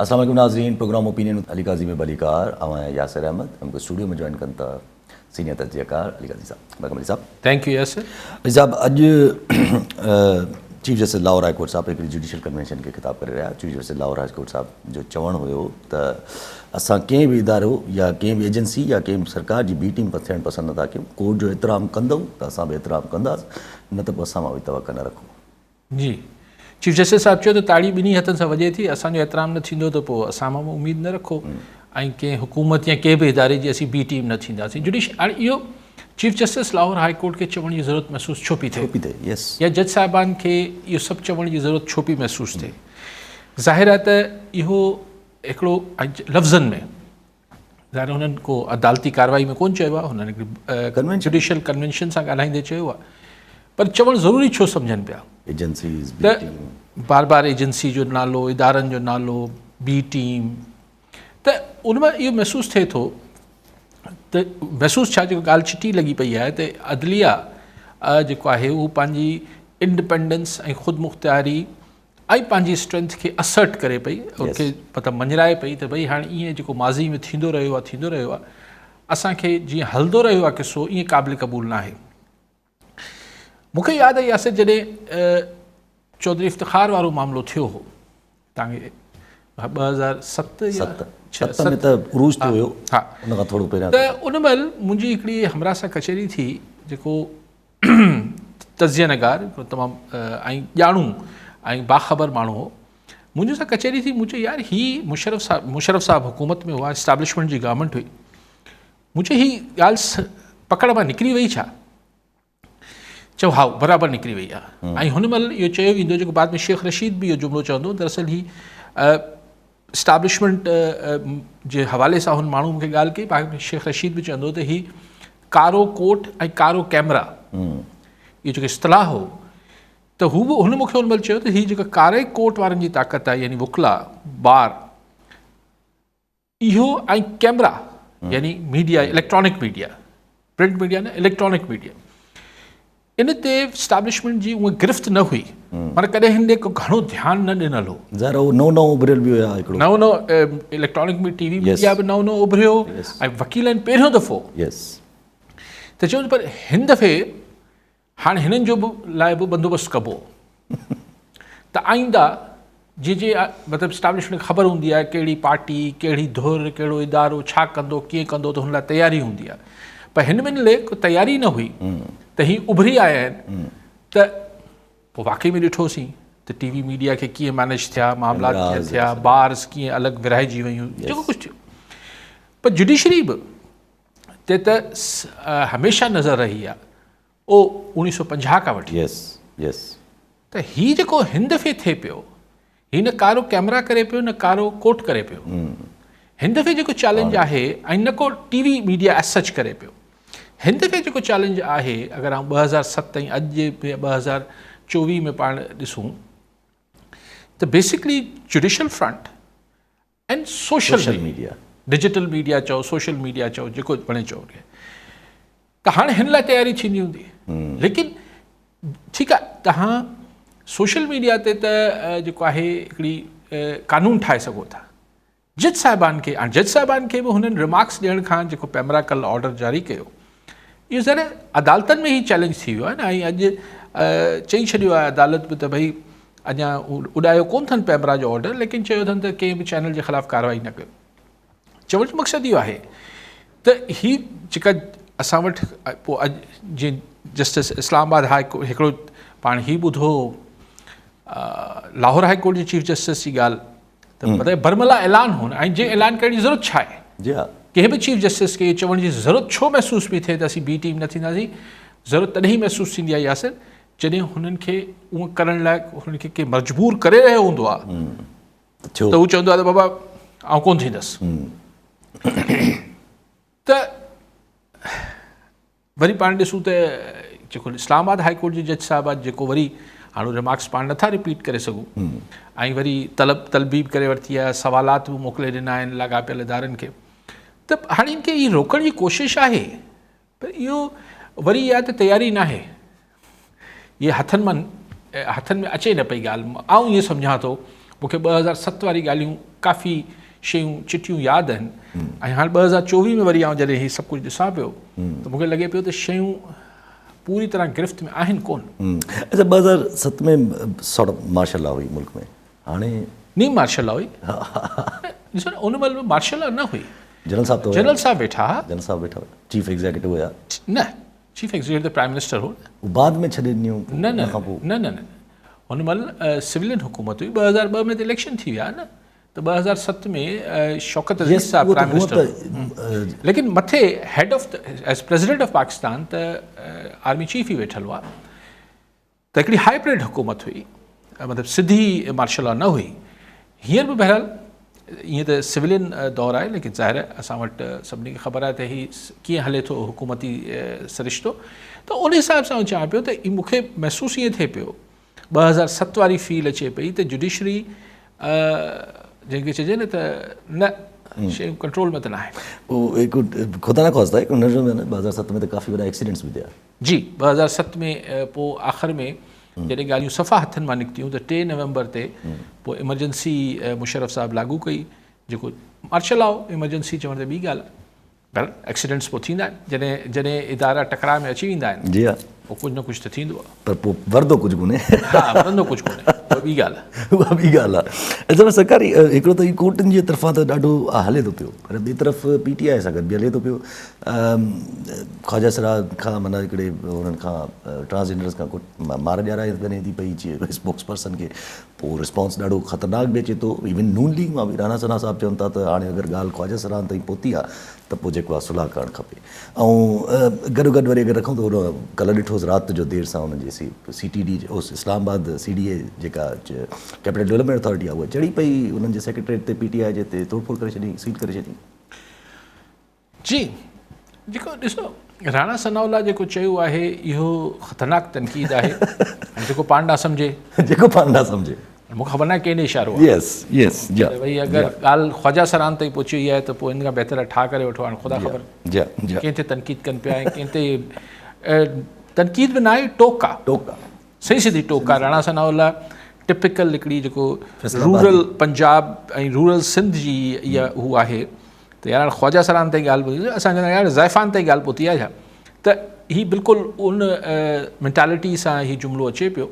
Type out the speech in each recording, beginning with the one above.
السلام علیکم ناظرین، پروگرام اوپینین علی قاضی میں بلی کار میں یاسر احمد ہم کو اسٹوڈیو میں جوائن کرتا سینئر تجزیہ کار علی قاضی صاحب. ویلکم علی صاحب. Thank you Yasir. علی صاحب اج chief justice Lahore high court صاحب ایک جوڈیشل کنوینشن کے خطاب کر رہا. Chief justice Lahore high court صاحب جو چوڻ हुयो त असां कंहिं बि इदारो या कंहिं बि एजेंसी या कंहिं बि सरकार जी बी टीम थियणु पसंदि नथा कयूं. कोर्ट जो एतिराम कंदऊं त असां बि एतिराम कंदासीं, न त पोइ असां मां बि तवक़ा न रखूं. जी, चीफ जस्टिस साहब चयो त ताड़ी ॿिन्ही हथनि सां वॼे थी. असांजो एतिराम न थींदो त पोइ असां मां उमेदु न रखो ऐं कंहिं हुकूमत या कंहिं बि इदारे जी असीं बी टीम न थींदासीं. हाणे इहो chief justice Lahore high court खे चवण जी ज़रूरत महसूसु छो पई थिए, यस, या जज साहिबान खे इहो सभु चवण जी ज़रूरत छो पई महसूसु थिए? ज़ाहिर आहे त इहो हिकिड़ो लफ़्ज़नि में ज़ाहिर हुननि को अदालती कार्रवाई में कोन चयो आहे, हुननि जुडिशियल कन्वेंशन सां ॻाल्हाईंदे चयो आहे, पर चवणु ज़रूरी छो सम्झनि पिया एजेंसीज़ त बार बार एजेंसी जो नालो, इदारनि जो नालो, बी टीम, त उनमें इहो महसूसु थिए थो त महसूसु छा जेको ॻाल्हि चिटी लॻी पई आहे त अदलिया जेको आहे उहो पंहिंजी इंडिपेंडेंस ऐं ख़ुदि मुख़्तियारी ऐं पंहिंजी स्ट्रेंथ खे असर्ट करे पई, उनखे मतिलबु मञराए पई त भई हाणे ईअं जेको माज़ी में थींदो रहियो आहे असांखे जीअं हलंदो रहियो आहे किसो ईअं क़ाबिल क़बूल न आहे. मूंखे यादि आहे यासिर जॾहिं चौधरी इफ़्तिख़ार वारो मामिलो थियो हो तव्हांखे 2007 में त उरूज थियो हुयो, हा, उन खां थोरो पहिरियां त उन महिल मुंहिंजी हिकिड़ी हमरा सां कचहरी थी जेको तज़िया नगार तमामु ऐं ॼाणू ऐं बाख़बर माण्हू हो. मुंहिंजे सां कचहरी थी, मुंहिंजो यार ही मुशर्रफ साहब हुकूमत में हुआ, इस्टेब्लिशमेंट जी गवर्नमेंट हुई, मुंहिंजे ही ॻाल्हि पकड़ मां निकिरी वई छा? चयो हा बराबरि निकिरी वई आहे. ऐं हुन महिल इहो चयो वेंदो जेको बाद में शेख रशीद बि इहो जुमिलो चवंदो, दरअसल ही इस्टेब्लिशमेंट जे हवाले सां हुन माण्हू मूंखे ॻाल्हि कई, बाद में शेख रशीद बि चवंदो त ही कारो कोट ऐं कारो कैमरा इहो जेको इस्तिलाह हो त हू बि हुन मूंखे हुन महिल चयो त हीअ जेका कारे कोट वारनि जी ताक़त आहे यानी वुकला बार इहो ऐं कैमरा यानी media, electronic media, print media न इलेक्ट्रॉनिक मीडिया, इन ते इस्टेब्लिशमेंट जी उहा गिरफ़्त न हुई, माना कॾहिं हिन ॾे को घणो ध्यानु न ॾिनल हो. नओं उभरियल बि हुया, नओं इलेक्ट्रॉनिक में टीवी मीडिया बि नओं उभरियो ऐं वकीलनि पहिरियों दफ़ो त चयो पर हिन दफ़े हाणे हिननि जो बि लाइ बि बंदोबस्तु कबो त आईंदा जे मतिलबु इस्टेब्लिशमेंट खे ख़बर हूंदी आहे कहिड़ी पार्टी, कहिड़ी धुर, कहिड़ो इदारो छा कंदो, कीअं कंदो, त हुन लाइ तयारी हूंदी आहे. पर हिन में को तयारी न हुई त ही उभरी आया आहिनि त पोइ वाक़ई में ॾिठोसीं त टीवी मीडिया खे कीअं मैनेज थिया, मामलात कीअं थिया, बार्स कीअं अलॻि विरहाइजी वियूं, जेको कुझु थियो. पर जुडिशरी बि ते त हमेशह नज़र रही आहे 1950 खां वठी. त हीउ जेको हिन दफ़े थिए पियो, हीउ न कारो कैमरा करे पियो न कारो कोट करे पियो. हिन दफ़े जेको चैलेंज आहे ऐं न को टीवी मीडिया एज सच करे पियो, हिन दफ़े जेको चैलेंज आहे अगरि आउं 2007 ऐं अॼु जे 2024 में पाण ॾिसूं त basically judicial front end social media, digital media चओ, सोशल मीडिया चओ, जेको वणे चओ, त हाणे हिन लाइ तयारी थींदी हूंदी. लेकिन ठीकु आहे, तव्हां सोशल मीडिया ते त जेको आहे हिकिड़ी कानून ठाहे सघो था. जज साहिबान खे बि हुननि रिमार्क्स ॾियण खां जेको पेमराकल ऑर्डर जारी कयो, इहो ज़रा अदालतनि में ई चैलेंज थी वियो आहे न. ऐं अॼु चई छॾियो आहे अदालत बि त भई अञा उॾायो कोन अथनि पेमरा जो ऑर्डर, लेकिन चयो अथनि त कंहिं बि चैनल जे ख़िलाफ़ु कार्रवाई न कयो. चवण जो मक़सदु इहो आहे त ही जेका असां वटि पोइ अॼु जीअं जस्टिस इस्लामाबाद हाई कोर्ट हिकिड़ो पाण ही ॿुधो लाहौर हाई कोर्ट जे चीफ जस्टिस जी ॻाल्हि त मतिलबु बरमला ऐलान हुन, ऐं जे ऐलान करण जी ज़रूरत छा आहे? कंहिं बि चीफ जस्टिस खे चवण जी ज़रूरत छो महसूसु पई थिए त असीं बी टीम न थींदासीं? ज़रूरत तॾहिं महसूसु थींदी आहे यासिर जॾहिं हुननि खे उहो करण लाइ हुननि खे कंहिं मजबूर करे रहियो हूंदो आहे त हू चवंदो आहे त बाबा आउं कोन थींदुसि. त वरी पाण ॾिसूं त जेको इस्लामाबाद हाई कोर्ट जे जज साहिब आहे जेको वरी हाणे रिमार्क्स पाण नथा रिपीट करे सघूं ऐं वरी तलबी बि करे वरिती आहे, सवालात बि मोकिले ॾिना आहिनि लाॻापियल इदारनि खे. त हाणे इनखे इहा रोकण जी कोशिशि आहे, पर इहो वरी इहा त तयारी न आहे, इहे हथनि में अचे न पई ॻाल्हि. आउं ईअं सम्झां थो मूंखे 2007 वारी ॻाल्हियूं काफ़ी शयूं चिटियूं यादि आहिनि ऐं हाणे 2024 में वरी आउं जॾहिं हीउ सभु कुझु ॾिसां पियो त मूंखे लॻे पियो त शयूं पूरी तरह गिरफ़्त में आहिनि कोन। अच्छा 2007 में सॉर्ट ऑफ मार्शल लॉ हुई मुल्क में, हाणे नी मार्शल लॉ हुई, ॾिसो न उन महिल मार्शल लॉ न हुई, जनरल साहब तो जनरल साहब वेठा हुआ, जनरल साहब वेठा हुआ, चीफ एग्जीक्यूटिव हुया न चीफ एग्जीक्यूटिव त प्राइम मिनिस्टर हो, बाद में छॾे ॾिनियूं न न न न न हुन महिल सिविलियन हुकूमत हुई। 2002 में त इलेक्शन थी विया न, त 2007 में शौकत अज़ीज़ साहब प्राइम मिनिस्टर, लेकिन मथे head of as president of Pakistan त आर्मी चीफ ही वेठल हुआ, त हिकिड़ी हाइब्रिड हुकूमत हुई, मतिलबु सिधी मार्शल लॉ न हुई। हींअर बि बहरहाल ईअं त सिविलियन दौरु आहे, लेकिन ज़ाहिर आहे असां वटि सभिनी खे ख़बर आहे त हीउ कीअं हले थो हुकूमती सरिश्तो, त उन हिसाब सां चवां पियो त मूंखे महसूसु ईअं थिए पियो 2007 वारी फील अचे पई त जुडिशरी जंहिंखे चइजे न त न शयूं कंट्रोल में त न आहे। पोइ खुदा न ख़्वास्ता आहे हुन में 2007 में त काफ़ी वॾा एक्सीडेंट्स बि थिया जी। 2007 में पोइ आख़िर में जॾहिं ॻाल्हियूं सफ़ा हथनि मां निकितियूं त 3 नवंबर ते पोइ इमरजेंसी मुशर्रफ साहब लागू कई, जेको मार्शल लॉ इमरजेंसी चवण त ॿी ॻाल्हि आहे, पर एक्सीडेंट्स पोइ थींदा आहिनि जॾहिं इदारा टकराव में अची वेंदा आहिनि, जी हा, पोइ कुझु न कुझु त थींदो आहे, पर पोइ वरदो कुझु कोन्हे, हा वरंदो कुझु कोन्हे, उहा ॿी ॻाल्हि आहे, उहा बि ॻाल्हि आहे। अच्छा सरकारी हिकिड़ो त ई कोर्टनि जी तरफ़ां त ॾाढो हले थो पियो, पर ॿी तरफ़ PTI सां गॾु बि हले थो पियो। ख्वाजा सरा खां माना हिकिड़े हुननि खां ट्रांसजेंडर्स खां मार ॾियाराए वञे थी पई स्पोक्स पर्सन खे, पोइ रिस्पॉन्स ॾाढो ख़तरनाक बि अचे थो। इवन नून लीग मां बि राणा सना साहब चवनि था त हाणे अगरि ॻाल्हि ख्वाजा सराहन ताईं पहुती आहे त पोइ जेको आहे सुलह करणु खपे। ऐं गॾो गॾु वरी अगरि रखूं त कल्ह ॾिठोसि राति जो देरि सां हुननि जे CTD इस्लामाबाद CDA जेका कैपिटल डेवलपमेंट अथॉरिटी आहे उहा चढ़ी पई हुननि जे सेक्रेटरीट ते PTI जे ते तोड़फोड़ करे छॾी, सील करे छॾी। जी जेको ॾिसो राणा सनाउल्ला जेको चयो आहे इहो ख़तरनाक तनक़ीद आहे, ऐं जेको पाण न सम्झे जेको पाण न सम्झे मूंखे ख़बर न आहे कंहिं ॾे इशारो आहे, यस यस जी भई अगरि ॻाल्हि ख्वाजा सराहन ताईं पहुची वई आहे त पोइ इन खां बहितर ठा करे वठो, हाणे ख़ुदा ख़बर कंहिं ते तनक़ीद कनि पिया ऐं कंहिं ते तनक़ीद बि न आहे, टोक आहे, टोक सही सिधी टोक आहे। राणा सनाउल्ला टिपिकल हिकिड़ी जेको रूरल पंजाब ऐं रूरल सिंध जी इहा हू आहे, त यार ख्वाजा सराहन ताईं ॻाल्हि ॿुधी, असां चवंदा यार ज़ैफ़ान ताईं ॻाल्हि पहुती आहे छा, त हीउ बिल्कुलु उन मेंटालिटी सां हीउ जुमिलो अचे पियो।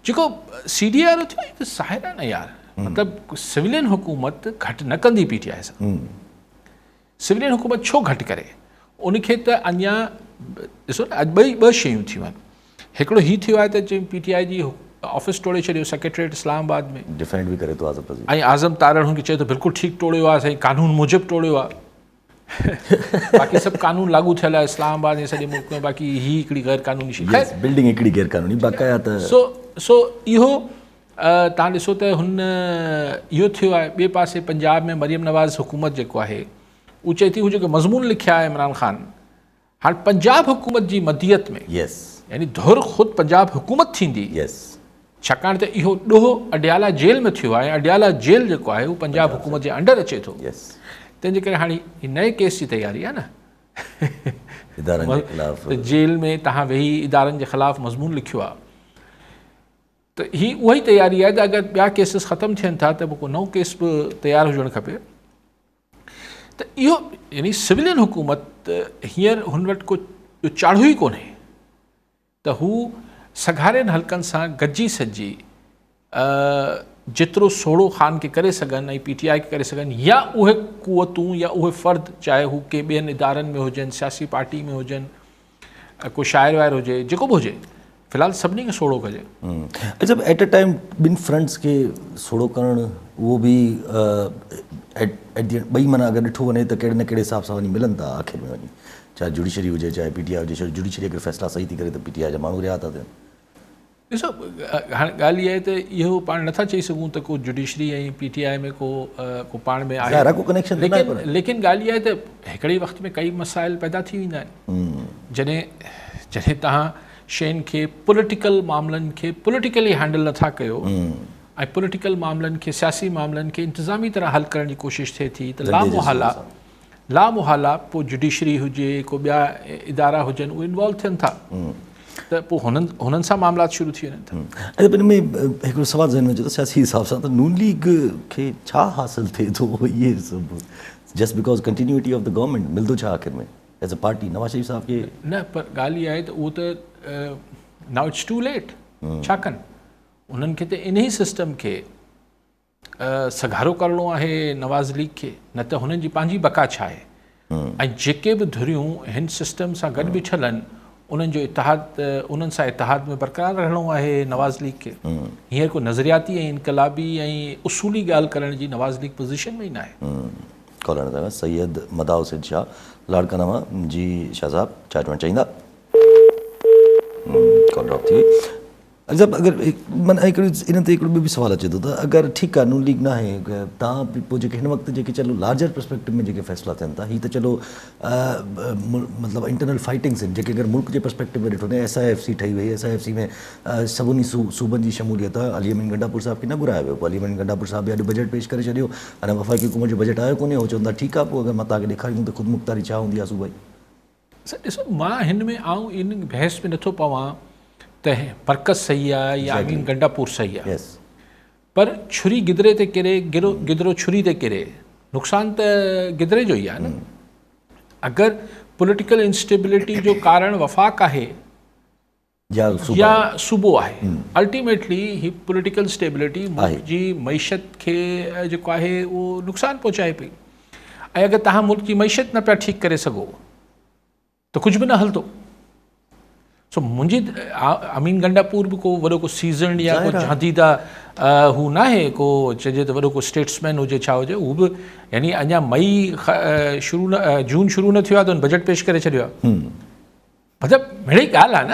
जेको CDA वारो थियो त ज़ाहिर आहे न यार, मतिलबु सिविलियन हुकूमत घटि न कंदी PTI सां, सिविलियन हुकूमत छो घटि करे, उनखे त अञा ॾिसो न अॼु ॿ शयूं थियूं आहिनि, हिकिड़ो हीउ थियो आहे त PTI जी ऑफिस टोड़े छॾियो सेक्रेटरीट इस्लामाबाद में, डिफेंड बि करे थो आज़म रज़ी, ऐं आज़म तारड़ हुनखे चए थो बिल्कुलु ठीकु टोड़ियो आहे, साईं कानून मूजिबि टोड़ियो आहे, बाक़ी सभु कानून लागू थियल आहे इस्लामाबाद ऐं सॼे मुल्क में, बाक़ी हीअ हिकिड़ी गैर कानूनी शइ, बिल्डिंग हिकिड़ी गैर कानूनी बाक़ाया त सो इहो तव्हां ॾिसो त हुन इहो थियो आहे। ॿिए पासे पंजाब में मरियम नवाज़ हुकूमत जेको आहे उहो चए थी हू जेको मज़मून लिखिया आहे इमरान ख़ान, हाणे पंजाब हुकूमत जी मदियत में यानी धुर ख़ुदि पंजाब हुकूमत थींदी, छाकाणि त इहो ॾोहो अडियाला जेल में थियो आहे, अडियाला जेल जेको आहे उहो पंजाब हुकूमत जे अंडर अचे थो, तंहिंजे करे हाणे हीअ नए केस जी तयारी आहे न, त जेल में तव्हां वेही इदारनि जे ख़िलाफ़ु मज़मून लिखियो आहे, त हीअ उहा ई तयारी आहे त अगरि ॿिया केसिस ख़तमु थियनि था त पोइ को नओं केस बि तयारु हुजणु खपे। त इहो यानी सिविलियन हुकूमत हींअर हुन वटि को चाढ़ो ई कोन्हे त हू सघारियनि हल्कनि सां गॾिजी सॼी जेतिरो सोड़ो ख़ान खे करे सघनि ऐं PTI खे करे सघनि, या उहे क़ुवतूं या उहे फ़र्द चाहे हू के ॿियनि इदारनि में हुजनि, सियासी पार्टी में हुजनि, को शाइर वाइर हुजे, जेको बि हुजे, फ़िलहाल सभिनी खे सोड़ो कजे। अच्छा एट अ टाइम ॿिनि फ्रंट्स खे सोड़ो करणु उहो बि एट दी ॿई माना अगरि ॾिठो वञे त कहिड़े न कहिड़े हिसाब सां वञी मिलनि था आख़िर में वञी, चाहे जुडिशरी हुजे चाहे PTI हुजे, छो जुडिशरी अगरि फ़ैसिला सही थी करे त PTI जा माण्हू रिहा था थियनि। ॾिसो हाणे ॻाल्हि इहा आहे त इहो पाण नथा चई सघूं त को जुडिशरी ऐं PTI में को पाण में आहे, को कनेक्शन, लेकिन ॻाल्हि इहा आहे त हिकिड़े वक़्त में कई मसाइल पैदा थी वेंदा आहिनि, जॾहिं तव्हां शयुनि खे पॉलिटिकल मामलनि खे पॉलिटिकली हैंडल नथा कयो ऐं पॉलिटिकल मामलनि खे सियासी मामलनि खे इंतिज़ामी तरह हल करण जी कोशिशि थिए थी त लामुहाला पोइ जुडिशरी हुजे को ॿिया इदारा हुजनि उहे इन्वॉल्व थियनि था। त पोइ हुननि सां मामलात शुरू थी वञनि था। ऐं इन में हिकिड़ो सवाल ज़हन में अचे थो सियासी हिसाब सां त नून लीग खे छा हासिलु थिए थो इहे सभु just because continuity of the government मिलंदो छा आख़िर में एज़ अ पार्टी नवाज़ शरीफ़ साहब खे? न पर ॻाल्हि इहा आहे त उहो त नाउ इट्स टू लेट। छा कनि उन्हनि खे त इन ई सिस्टम खे सघारो करिणो आहे नवाज़ लीग खे, न त हुननि जी पंहिंजी बका छा आहे। ऐं जेके बि धुरियूं हिन सिस्टम सां गॾु बीठल आहिनि उन्हनि जो इतिहाद उन्हनि सां इतिहाद में बरक़रार रहणो आहे नवाज़ लीग खे। हींअर को नज़रियाती ऐं इनकलाबी ऐं उसूली ॻाल्हि करण जी नवाज़ लीग पोज़ीशन में ई न आहे। कॉलर सैयद मदा हुसैन शाह लाड़काना जी शाह साहब छा चवणु चाहींदा? कॉल ड्रॉप थी वई। जब अगर माना इन ते हिकिड़ो ॿियो बि सवाल अचे थो त अगरि ठीकु आहे नून लीग न आहे तव्हां पोइ जेके हिन वक़्तु जेके चलो लार्जर पर्सपेक्टिव में जेके फ़ैसिला थियनि था हीअ त चलो मतिलबु इंटरनल फाइटिंग्स आहिनि जेके अगरि मुल्क जे पर्सपेक्टिव में ॾिठो न SIFC ठही वई, SIFC में सभिनी सूबनि जी शमूलियत अली अमीन गंडापुर साहब खे न घुरायो वियो। पोइ अली अमीन गंडापुर साहब बि अॼु बजट पेश करे छॾियो, हाणे वफ़ाक़ी हुकूमत जो बजट आयो कोन्हे। उहो चवंदा ठीकु आहे पोइ अगरि मां तव्हांखे ॾेखारींदुमि त ख़ुदि मुख़्तारी छा हूंदी आहे सूबाई। ॾिसो मां हिन में इन बहस में नथो पवां त मरकज़ सही आहे या अमीन गंडापुर सही आहे, पर छुरी गिदरे ते किरे गिदरो छुरी ते किरे नुक़सानु त गिदरे जो ई आहे न। अगरि पॉलिटिकल इंस्टेबिलिटी जो कारण वफ़ाक़ आहे या सूबो आहे, अल्टीमेटली ही पॉलिटिकल स्टेबिलिटी मुल्क जी मईशत खे जेको आहे उहो नुक़सानु पहुचाए पई। ऐं अगरि तव्हां मुल्क जी मईशत न पिया ठीकु करे सघो त कुझु बि न हलंदो। सो मुंहिंजी अमीन गंडापुर बि को वॾो को सीज़न या को जादीदा हू न आहे को चइजे त वॾो को स्टेट्समैन हुजे छा हुजे। हू बि यानी अञा जून शुरू न थियो आहे त बजट पेश करे छॾियो आहे। मतिलबु मिड़ी ॻाल्हि आहे न,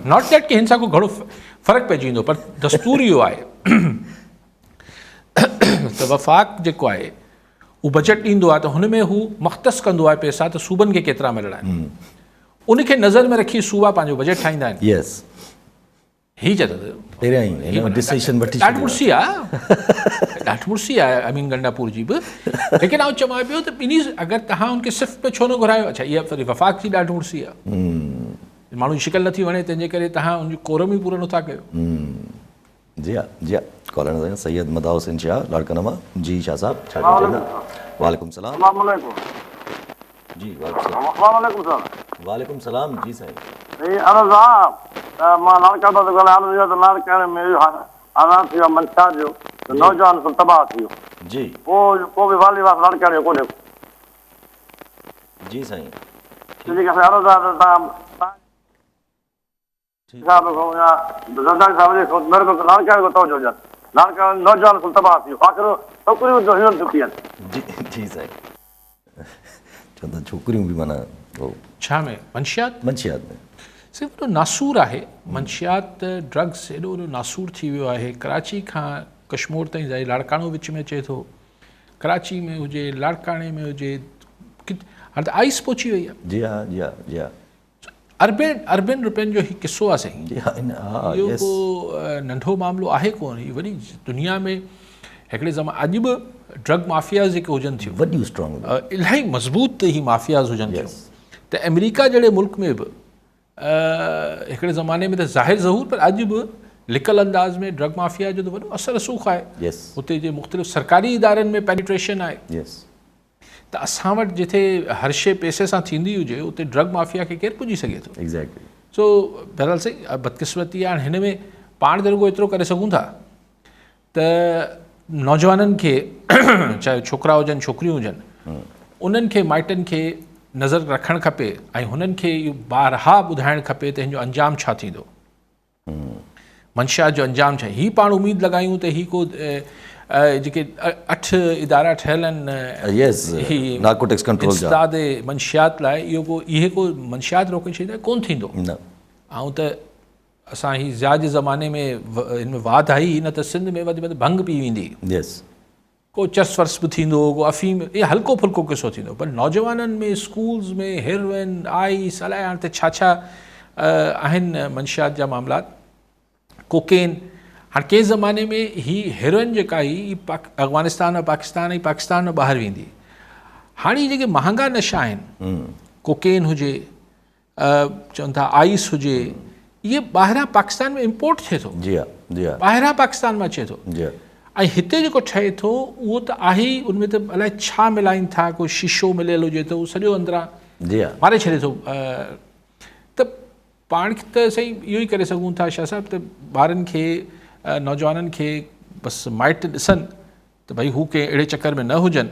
नॉट दैट कि हिन सां को घणो फ़र्क़ु पइजी वेंदो, पर दस्तूर इहो आहे त वफ़ाक़ जेको आहे उहो बजट ॾींदो आहे त हुन में हू मख़्तस कंदो आहे पैसा त सूबनि खे केतिरा मिलणा आहिनि, उनखे नज़र में रखी सूबा पंहिंजो बजट ठाहींदा आहिनि। हीअ ॾाढी मुर्सी आहे अमीन गंडापुर जी बि। लेकिन आउं चवां पियो त ॿिन्ही अगरि तव्हां उनखे सिर्फ़ पे छो न घुरायो, अच्छा इहा वरी वफ़ाक़ जी ॾाढी मुर्सी आहे। माण्हू जी शिकल नथी वणे तंहिंजे करे तव्हां उनजो कोरम ई पूरो नथा कयो। जी हा कॉलर सैयद मदा हुसैन शाह लाड़काना जी शाह साहब छा चवंदा? वालेकुम सलाम जी। वालेकुम सलाम जी साईं। मां लाड़का थो ॻाल्हायां त लाड़काणे में हालात थियो मंशा जो नौजवान सभु तबाह थियो जी। को बि वाली वास लाड़काणे कोन्हे जी साईं। नौजवान सभु तबाह थियो, छोकिरियूं चुकी आहिनि। जी साईं। चवंदा छोकिरियूं बि माना छा में मंशियात में सिर्फ़ु एॾो नासूर आहे। मंशियात ड्रग्स एॾो वॾो नासूर थी वियो आहे। कराची खां कश्मीर ताईं जाई लाड़काणो विच में अचे थो, कराची में हुजे लाड़काणे में हुजे, हाणे त आइस पहुची वई आहे। जी हा अरबन रुपयनि जो ही किस्सो आहे साईं। इहो को नंढो मामिलो आहे कोन। हीअ वॾी दुनिया में हिकिड़े अॼु बि ड्रग माफ़ियाज़ जेके हुजनि थियूं वॾियूं स्ट्रॉन्ग इलाही मज़बूत ही माफ़ियाज़ हुजनि थियूं। त अमेरिका जहिड़े मुल्क में बि हिकिड़े ज़माने में त ज़ाहिर ज़हूर, पर अॼु बि लिकल अंदाज़ में ड्रग माफ़िया जो त वॾो असर रसूख़ आहे। हुते जे मुख़्तलिफ़ सरकारी इदारनि में पेनिट्रेशन आहे। त असां वटि जिथे हर शइ पैसे सां थींदी हुजे उते ड्रग माफ़िया खे केरु पुॼी सघे थो। सो बहरहाल सही बदकिस्मती आहे। हिन में पाण त रुॻो एतिरो करे सघूं था त नौजवाननि खे चाहे छोकिरा हुजनि छोकिरियूं हुजनि उन्हनि खे माइटनि खे नज़र रखणु खपे ऐं हुननि खे इहो बारहा ॿुधाइणु खपे त हिन जो अंजाम छा थींदो, मंशियात जो अंजाम छा। हीअ पाण उमेदु लॻायूं त हीअ को जेके 8 इदारा ठहियल आहिनि इस्तादे मंशियात लाइ, इहे को मंशियात रोके छॾींदा कोन थींदो। ऐं त असां ही ज़िया जे ज़माने में हिन में वाध आई, न त सिंध में वधि में वधि भंग पी वेंदी, को चर्स वर्स बि थींदो, को अफ़ीम, इहो हल्को फुल्को किसो थींदो। पर नौजवाननि में स्कूल्स में हेरोइन आइस अलाए हाणे त छा छा आहिनि मंशियात जा मामलात, कोकेन। हाणे कंहिं ज़माने में ही हेरोइन जेका ही अफ़गानिस्तान पाकिस्तान ऐं पाकिस्तान में ॿाहिरि वेंदी। हाणे जेके महांगा नशा आहिनि, कोकेन हुजे, चवनि था आइस हुजे, इहे ॿाहिरां पाकिस्तान में इम्पोर्ट थिए थो, जी हाँ, जी हाँ, ॿाहिरां पाकिस्तान में अचे थो। जी हाँ, ऐं हिते जेको ठहे थो उहो त आहे ई, उनमें त अलाए छा मिलाइनि था, कोई शीशो मिलियल हुजे त उहो सॼो अंदरां जी हाँ, मारे छॾे थो। त पाण खे त सही इहो ई करे सघूं था शाह साहिब, त ॿारनि खे नौजवाननि खे बसि माइट ॾिसनि त भई हू कंहिं अहिड़े चकर में न हुजनि,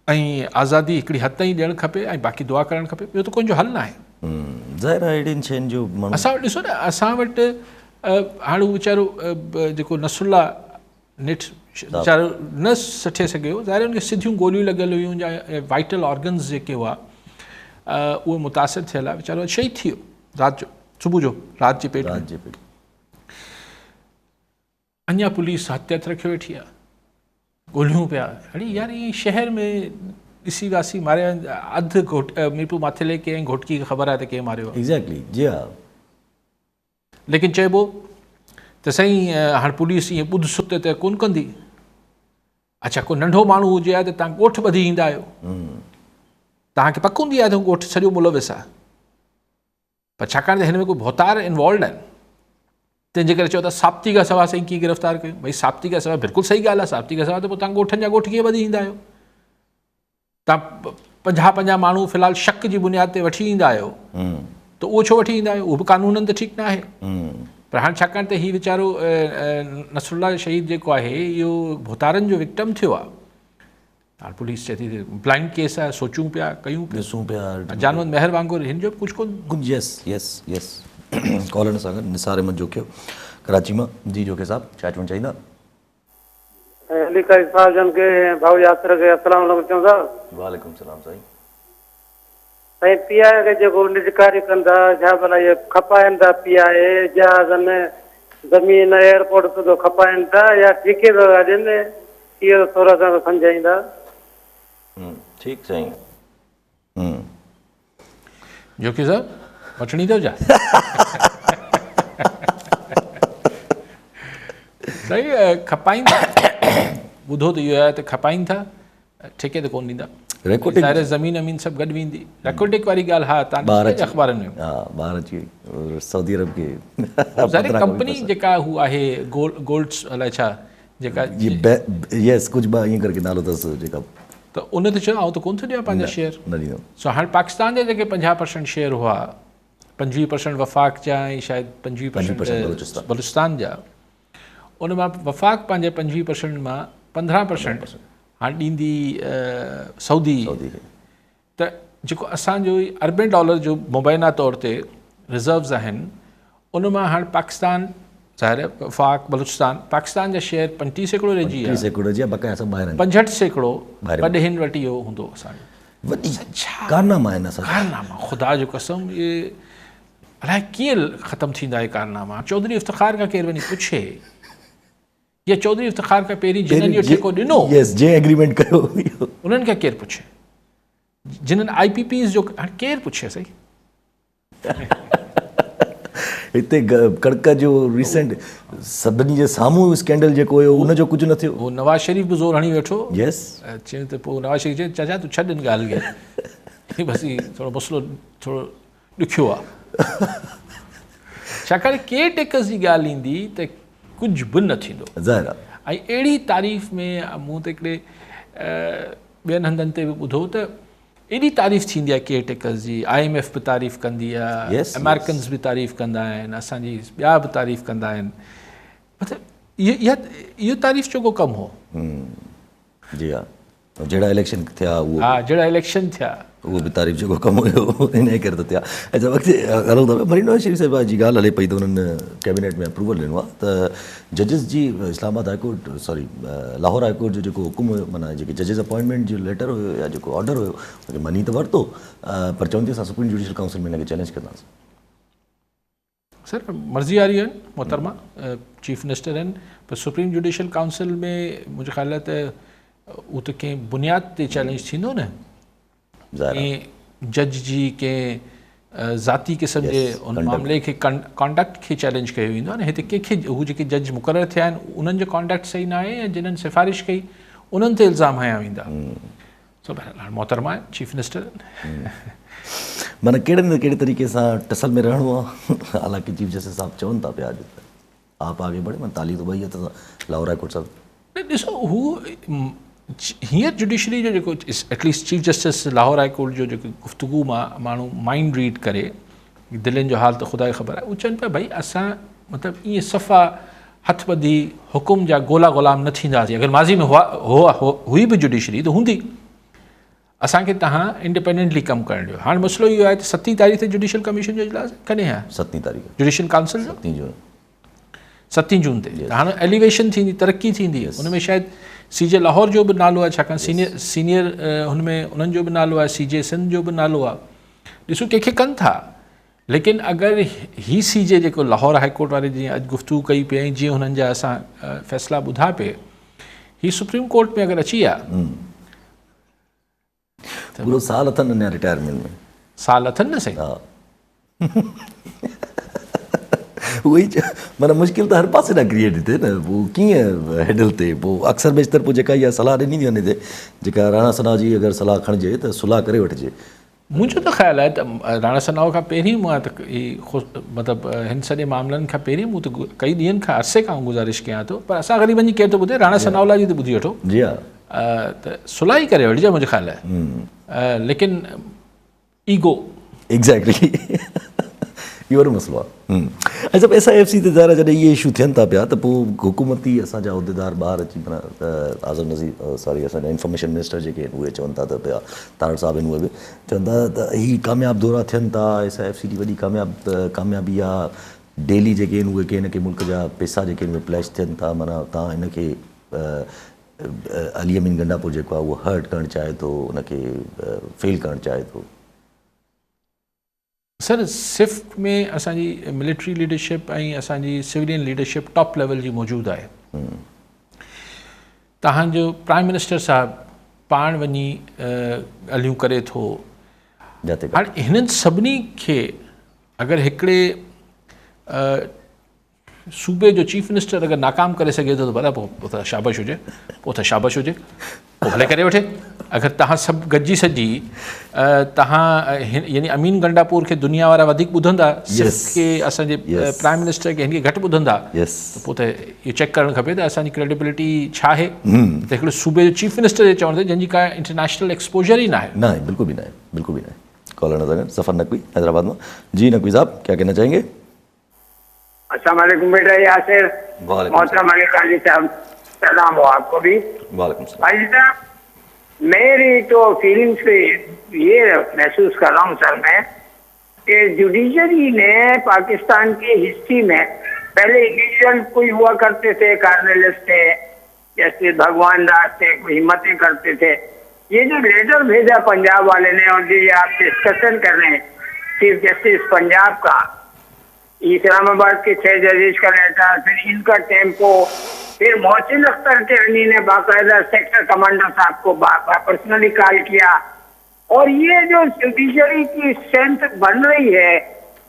ऐं आज़ादी हिकिड़ी हद ताईं ॾियणु खपे ऐं बाक़ी दुआ करणु खपे, ॿियो त कोई हल न आहे। ज़ाहिर आहे अहिड़ियुनि शयुनि जो माण्हू असां वटि ॾिसो न, असां वटि हाणे वीचारो जेको नसरुल्ला निठ वीचारो न सठे सघियो, ज़ाहिर हुनखे सिधियूं गोलियूं लॻियल हुयूं या वाइटल ऑर्गन्स जेके हुआ उहे मुतासिर थियल आहे, वीचारो शहीद थी वियो राति जो, सुबुह जो राति जे पेट में। अञा पुलिस हथियार रखियो वेठी आहे, गोलियूं पिया। हाणे यार इहे शहर में ॾिसी वियासीं, मारिया अधु मीरपुर माथेले के ऐं घोटकी खे ख़बर आहे त कंहिं मारियो आहे। एग्ज़ैक्टली, जी हाँ, लेकिन चइबो त साईं हाणे पुलिस ईअं ॿुध सुत त कोन कंदी। अच्छा, को नंढो माण्हू हुजे आहे त तव्हां ॻोठ ॿधी ईंदा आहियो, तव्हांखे पक हूंदी आहे त हू ॻोठ सॼो मुलविस आहे, पर छाकाणि त हिन में कोई भोतार इन्वॉल्व आहिनि, तंहिंजे करे चओ था साप्ती खां सवाइ साईं कीअं गिरफ़्तार कयो। भई साप्ती खां सवाइ बिल्कुलु सही ॻाल्हि आहे, साप्ती खां सवाइ त पोइ तव्हां ॻोठनि जा ॻोठ कीअं ॿधी ईंदा आहियो। तव्हां 50 माण्हू फ़िलहालु शक जी बुनियाद ते वठी ईंदा आहियो, त उहो छो वठी ईंदा आहियो, उहो बि कानूननि त ठीकु न आहे। पर हाणे छाकाणि त हीउ वीचारो नसरुल्ला शहीद जेको आहे इहो भोतारनि जो विक्टम थियो आहे, हाणे पुलिस चए थी ब्लाइंड केस आहे, सोचूं पिया कयूं ॾिसूं पिया, जानवर महर वांगुरु, हिन जो बि कुझु कोन। यस यस यस कॉलर सां गॾु निसार अहमद जोखियो कराची मां। जी जोखे साहब, छा चवणु चाहींदा? अली काई साहब जन के भाऊ यात्रा के अस्सलाम वालेकुम चऊं था। वालेकुम सलाम साईं। साईं पीआई खे जेको निजकारी कंदा, छा भला इहे खपाइनि था पीआई जहाज़नि ज़मीन एयरपोर्ट ते खपाइनि था या ठेके था ॾियनि, इहो थोरा सां सम्झाईंदा। ठीकु साईं। जोखी साहब वठणी अथव छा? सही खपाइनि था, ॿुधो त इहो आहे त खपाइनि था, ठेके ते कोन ॾींदा। ज़ाहिर ज़मीन अमीन सभु गॾु वेंदी। रेकोर्डिक वारी ॻाल्हि हा, तव्हां अख़बारनि में ॿार अची सऊदी अरब खे ज़ाहिर कंपनी जेका हू आहे गोल्ड्स अलाए छा जेका यस कुझु ईअं करके नालो अथसि जेका, त उन ते चयो आउं त कोन थो ॾियां पंहिंजा शेयर न ॾींदो। सो हाणे पाकिस्तान जा जेके 50% शेयर हुआ, 25% वफ़ाक़ जा ऐं शायदि 25% बलूचिस्तान जा, उन मां वफ़ाक़ पंहिंजे 25% मां 15% हाणे ॾींदी सऊदी। त जेको असांजो अरबें डॉलर जो मुबैना तौर ते रिज़र्व्स आहिनि, उन मां हाणे पाकिस्तान ज़ाहिर वफ़ाक़ बलूचिस्तान पाकिस्तान जा शेयर 35% रहिजी विया, 65% वॾे वटि इहो हूंदो असांजो। छा कारनामा आहिनि असां, कारनामा ख़ुदा जो कसम, इहे अलाए कीअं ख़तमु थींदा इहे कारनामा। चौधरी इफ़्तिख़ार खां केरु वञी पुछे, या चौधरी इफ़्तिख़ार खां पहिरीं जिन्हनि इहो ठेको ॾिनो एग्रीमेंट कयो उन्हनि खे केरु पुछे, जिन्हनि IPPs जो हाणे केरु पुछे सही। हिते कड़क जो रिसेंट सभिनी जे साम्हूं स्कैंडल जेको हुयो उनजो कुझु न थियो। उहो नवाज़ शरीफ़ बि ज़ोर हणी वेठो, यस चयो त पोइ नवाज़ शरीफ़ चयो चाचा तूं छॾ हिन ॻाल्हि खे, बसि थोरो मसइलो थोरो ॾुखियो आहे। छाकाणि केयर टेकर्स जी ॻाल्हि ईंदी त कुझु बि न थींदो ज़ाहिर आहे। ऐं अहिड़ी तारीफ़ में मूं त हिकिड़े ॿियनि हंधनि ते बि ॿुधो त एॾी तारीफ़ थींदी आहे केयर टेकर्स जी, IMF बि तारीफ़ कंदी आहे, अमेरिकन्स बि तारीफ़ कंदा आहिनि, असांजी ॿिया बि तारीफ़ कंदा आहिनि। मतिलबु इहो तारीफ़ जो को कमु हो। जी हा, जहिड़ा इलेक्शन थिया उहो, हा जहिड़ा इलेक्शन थिया उहो बि तारीफ़ जो को कमु हुयो, इन करे त थिया। अच्छा वक़्तु हलो था वरी नवाज़ शरीफ़ साहिब जी ॻाल्हि हले पई त उन्हनि कैबिनेट में अप्रूवल ॾिनो आहे त जजिस जी Islamabad high court sorry Lahore high court जो जेको हुकुम हुयो, माना जेके जजिस अपॉइंटमेंट जो लेटर हुयो या जेको ऑर्डर हुयो उनखे मञी त वरितो, पर चवनि था असां सुप्रीम जुडिशियल काउंसिल में हिनखे चैलेंज कंदासीं। सर मर्ज़ी वारी आहिनि मोहतरमा, चीफ मिनिस्टर आहिनि, पर सुप्रीम जुडिशियल काउंसिल में मुंहिंजो ख़्याल आहे त उहो त कंहिं बुनियाद ते चैलेंज थींदो न, कंहिं जज जी कंहिं ज़ाती क़िस्म जे उन मामले खे कॉन्डक्ट खे चैलेंज कयो वेंदो आहे न। हिते कंहिंखे हू जेके जज मुक़ररु थिया आहिनि उन्हनि जो कॉन्डक्ट सही न आहे या जिन्हनि सिफ़ारिश कई उन्हनि ते इल्ज़ाम हया वेंदा। सो बहरहाल मोहतरमा चीफ मिनिस्टर माना कहिड़े न कहिड़े तरीक़े सां टसल में रहणो आहे. हालांकि चीफ जस्टिस साहब चवनि था पिया अॼु आप आगे बढ़े, मां ताली तो भई त लाहौर हाई कोर्ट साहब ॾिसो हू हींअर जुडिशरी जो जेको at least chief justice Lahore high court जो जेको गुफ़्तगू मां माण्हू माइंड रीड करे दिलनि जो हाल त ख़ुदा खे ख़बर आहे. उहे चवनि पिया भई असां मतिलबु ईअं सफ़ा हथ ॿधी हुकुम जा ॻोला ग़ुलाम न थींदासीं. अगरि माज़ी में हुई बि जुडिशरी त हूंदी. असांखे तव्हां इंडिपेंडेंटली कमु करण ॾियो. हाणे मसइलो इहो आहे त 7 तारीख़ ते जुडिशल कमीशन जो इजलास कॾहिं आहे? 7 तारीख़ जुडिशल काउंसिल जो 7 जून ते. त हाणे एलिवेशन थींदी, तरक़ी थींदी. हुन में शायदि CJ लाहौर जो बि नालो आहे, छाकाणि सीनियर हुन में उन्हनि जो बि नालो आहे, CJ सिंध जो बि नालो आहे. ॾिसो कंहिंखे कनि था, लेकिन अगरि ही CJ जेको लाहौर हाई कोर्ट वारे जीअं अॼु गुफ़्तगू कई पे ऐं जीअं हुननि जा असां फ़ैसिला ॿुधा पे, ही सुप्रीम कोर्ट में अगरि अची विया पूरो साल अथनि अञा रिटायरमेंट में. साल अथनि न सही. हा उहोई माना मुश्किल त हर पासे ॾांहुं क्रिएट थिए न. पोइ कीअं हैंडल थिए. पोइ अक्सर बेशतर पोइ जेका इहा सलाह ॾिनी थी वञे ते, जेका राणा सना जी अगरि सलाह खणिजे त सुलह करे वठिजे. मुंहिंजो त ख़्यालु आहे त राणा सनाओ खां पहिरीं मां त मतिलबु हिन सॼे मामलनि खां पहिरीं मूं त कई ॾींहंनि खां अरसे खां गुज़ारिश कयां थो. पर असां ग़रीबनि जी केरु थो ॿुधे. राणा सनावला जी त ॿुधी वठो. जी हा. त सुलह ई करे वठिजे मुंहिंजे ख़्यालु आहे. लेकिन ईगो एग्ज़ैक्टली इहो वॾो मसइलो आहे. अच्छा SIFC ते ज़ाहिर जॾहिं इहे इशू थियनि था पिया त पोइ हुकूमती असांजा उहिदेदार ॿाहिरि अची माना आज़म नज़ीर सॉरी असांजा इंफॉर्मेशन मिनिस्टर जेके आहिनि उहे चवनि था त पिया, तारड़ साहब आहिनि उहे बि चवनि था त हीअ कामयाबु दौरा थियनि था. SIFC जी वॾी कामयाबी आहे. डेली जेके आहिनि उहे कंहिं न कंहिं मुल्क जा पैसा जेके आहिनि उहे प्लैश थियनि था. माना तव्हां हिनखे अली अमीन गंडापुर जेको आहे उहो हर्ट करणु चाहे थो, उनखे फेल करणु चाहे थो. सर सिफ्ट में असांजी मिलिट्री लीडरशिप ऐं असांजी सिविलियन लीडरशिप टॉप लेवल जी मौजूदु आहे. तव्हांजो प्राइम मिनिस्टर साहिबु पाण वञी ॻाल्हियूं करे थो. हाणे हिननि सभिनी खे अगरि हिकिड़े सूबे जो चीफ मिनिस्टर अगरि नाकाम करे सघे थो त भला पोइ त शाबाश हुजे. पोइ भले करे वठे. अगरि तव्हां सभु गॾिजी सॼी तव्हां यानी अमीन गंडापुर खे दुनिया वारा वधीक ॿुधंदा, के असांजे प्राइम मिनिस्टर खे हिनखे घटि ॿुधंदा, त पोइ त इहो चेक करणु खपे त असांजी क्रेडिबिलिटी छा आहे. त हिकिड़े सूबे जो चीफ मिनिस्टर जे चवण ते जंहिंजी का इंटरनेशनल एक्सपोजर ई न आहे. न आहे, बिल्कुल भी न आहे, बिल्कुल भी न आहे. कॉलर नजर सफ़र नकवी हैदराबाद में. जी नकवी साहब क्या कहना चाहेंगे? अस्सलाम वालेकुम बेटा यासिर. मोहतरम अली काजी साहब सलाम हो आपको भी. वालेकुम सलाम. अली साहब मेरी तो फीलिंग्स पे ये महसूस कर रहा हूँ सर मैं कि जुडिशरी ने पाकिस्तान की हिस्ट्री में पहले इंडिविजुअल कोई हुआ करते थे, कार्नेलिस्ट थे, जैसे भगवान दास थे, कोई हिम्मतें करते थे. ये जो लेटर भेजा पंजाब वाले ने और जो ये आप डिस्कशन कर रहे हैं चीफ जस्टिस पंजाब का, इस्लामाबाद के 6 जजेस का लेटर, फिर इनका टेम्पो, फिर मोहसिन अख्तर के अली ने बाकायदा सेक्टर कमांडर साहब को पर्सनली कॉल किया. और ये जो जुडिशरी की स्ट्रेंथ बन रही है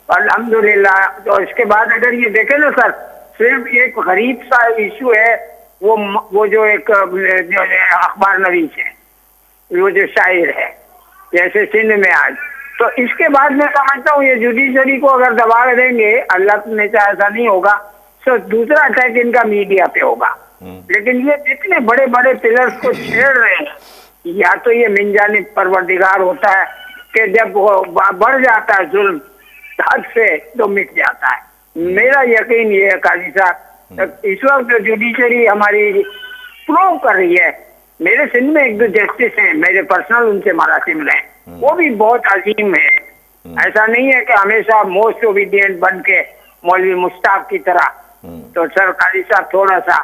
अल्हम्दुलिल्लाह. तो इसके बाद अगर ये देखें ना सर, सिर्फ एक गरीब सा इशू है वो जो एक जो अखबार नवीस है, वो जो शायर है जैसे सिंध में आज, तो इसके बाद मैं समझता हूँ ये जुडिशरी को अगर दबा देंगे, अल्लाह ने चाहे ऐसा नहीं होगा, तो दूसरा अटैक इनका मीडिया पे होगा. लेकिन ये इतने बड़े बड़े पिलर्स को छेड़ रहे हैं. या तो ये मिनजानिब परवरदिगार होता है कि जब वो बढ़ जाता है जुल्म हद से तो मिट जाता है. मेरा यकीन ये है काजी साहब, इस वक्त जुडिशरी हमारी प्रूव कर रही है. मेरे सिंध में 1-2 जस्टिस हैं, मेरे पर्सनल उनसे मरासिम रहे, वो भी बहुत अजीम है. ऐसा नहीं है कि हमेशा मोस्ट ओबीडियंट बन के मौलवी मुश्ताक की तरह. तो सर काजी साहब थोड़ा सा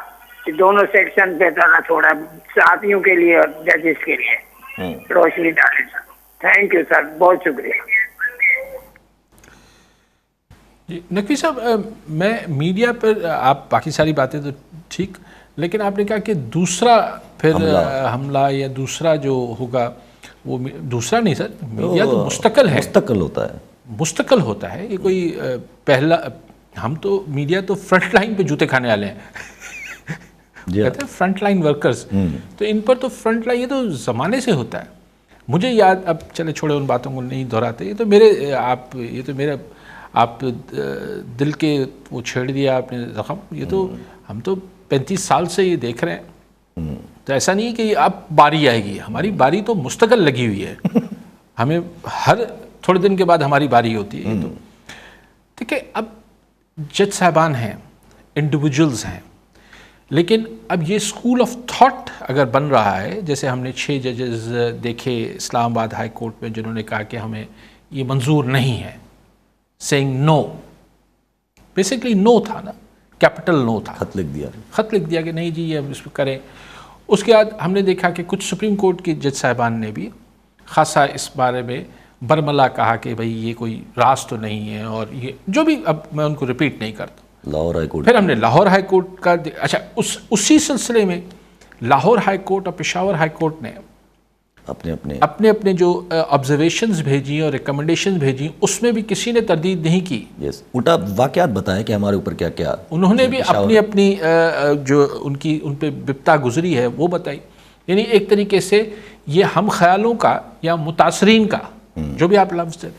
दोनों सेक्शन पे थोड़ा साथियों के लिए और जजेस के लिए रोशनी डालें सर. थैंक यू सर, बहुत शुक्रिया. जी नकवी साहब, मैं मीडिया पर आप बाकी सारी बातें तो ठीक, लेकिन आपने कहा कि दूसरा फिर हमला या दूसरा जो होगा वो दूसरा नहीं सर, मीडिया तो मुस्तकिल है, मुस्तकिल होता है. ये कोई पहला, हम तो मीडिया तो फ्रंट लाइन पे जूते खाने वाले हैं. कहते हैं फ्रंट लाइन वर्कर्स, तो इन पर तो फ्रंट लाइन ये तो ज़माने से होता है. مجھے یاد، اب چلے چھوڑے ان باتوں کو نہیں دہراتے، یہ تو میرے آپ دل کے وہ چھیڑ دیا آپ نے زخم. یہ تو ہم تو 35 سال سے یہ دیکھ رہے ہیں، تو ایسا نہیں کہ اب باری آئے گی. ہماری باری تو مستقل لگی ہوئی ہے، ہمیں ہر تھوڑے دن کے بعد ہماری باری ہوتی ہے. تو ٹھیک ہے، اب جج صاحبان ہیں، انڈیویجولز ہیں، لیکن اب یہ اسکول آف تھاٹ اگر بن رہا ہے، جیسے ہم نے 6 ججز دیکھے اسلام آباد ہائی کورٹ میں جنہوں نے کہا کہ ہمیں یہ منظور نہیں ہے، سینگ نو، بیسکلی نو تھا نا، کیپٹل نو تھا، خط لکھ دیا کہ نہیں جی یہ اس پہ کریں. اس کے بعد ہم نے دیکھا کہ کچھ سپریم کورٹ کے جج صاحبان نے بھی خاصا اس بارے میں برملا کہا کہ بھئی یہ کوئی راز تو نہیں ہے، اور یہ جو بھی، اب میں ان کو ریپیٹ نہیں کرتا. لاہور ہائی کورٹ، پھر ہم نے لاہور ہائی کورٹ کا اچھا اسی سلسلے میں لاہور ہائی کورٹ اور پشاور ہائی کورٹ نے اپنے اپنے جو آبزرویشنز بھیجی اور ریکمنڈیشنز بھیجی، اس میں بھی کسی نے تردید نہیں کی. الٹا واقعات بتائیں کہ ہمارے اوپر کیا کیا انہوں نے بھی اپنی جو ان پہ بپتا گزری ہے وہ بتائی. یعنی ایک طریقے سے یہ ہم خیالوں کا یا متاثرین کا، جو بھی آپ لفظ دیں،